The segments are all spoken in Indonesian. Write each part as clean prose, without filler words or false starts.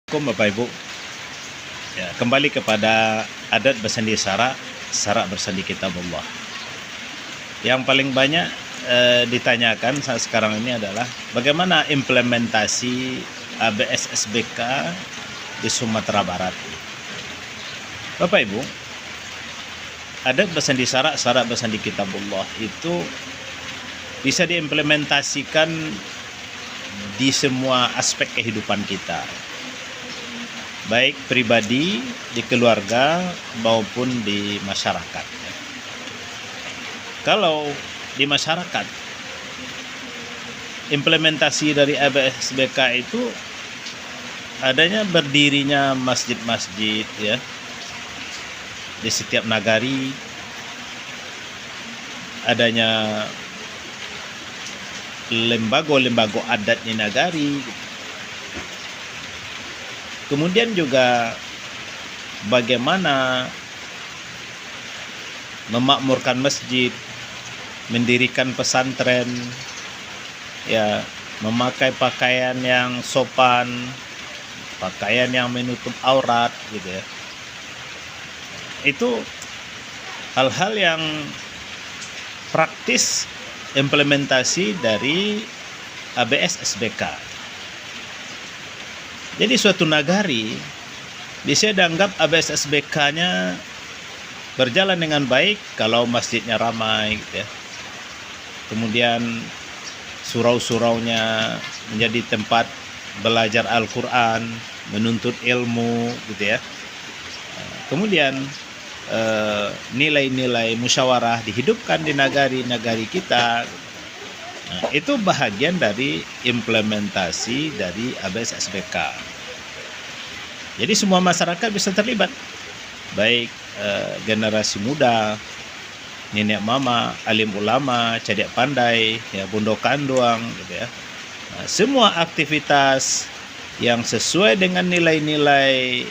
Assalamualaikum Bapak Ibu. Ya, kembali kepada adat bersandi syarak bersandi kitabullah. Yang paling banyak ditanyakan saat sekarang ini adalah bagaimana implementasi ABS SBK di Sumatera Barat. Bapak Ibu, adat bersandi syarak bersandi kitabullah itu bisa diimplementasikan di semua aspek kehidupan kita, baik pribadi, di keluarga, maupun di masyarakat. Kalau di masyarakat, implementasi dari ABSBK itu adanya berdirinya masjid-masjid ya di setiap nagari, adanya lembaga adat di nagari. Kemudian juga bagaimana memakmurkan masjid, mendirikan pesantren, ya, memakai pakaian yang sopan, pakaian yang menutup aurat, gitu ya. Itu hal-hal yang praktis implementasi dari ABS SBK. Jadi suatu nagari bisa dianggap ABS SBK-nya berjalan dengan baik kalau masjidnya ramai, gitu ya. Kemudian surau-suraunya menjadi tempat belajar Al-Quran, menuntut ilmu, gitu ya. Kemudian nilai-nilai musyawarah dihidupkan di nagari kita. Nah, itu bahagian dari implementasi dari ABS SBK. Jadi semua masyarakat bisa terlibat, baik generasi muda, nenek mama, alim ulama, cadik pandai, ya, bondo kanduang, gitu ya. Nah, semua aktivitas yang sesuai dengan nilai-nilai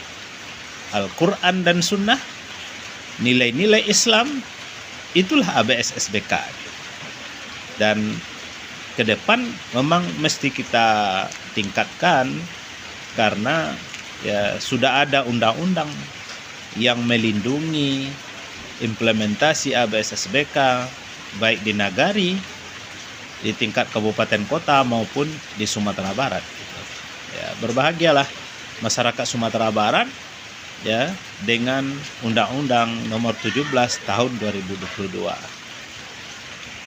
Al-Quran dan Sunnah, nilai-nilai Islam, itulah ABS SBK. Dan ke depan memang mesti kita tingkatkan karena ya sudah ada undang-undang yang melindungi implementasi ABS SBK baik di nagari, di tingkat kabupaten kota maupun di Sumatera Barat. Ya, berbahagialah masyarakat Sumatera Barat ya dengan Undang-Undang Nomor 17 Tahun 2022.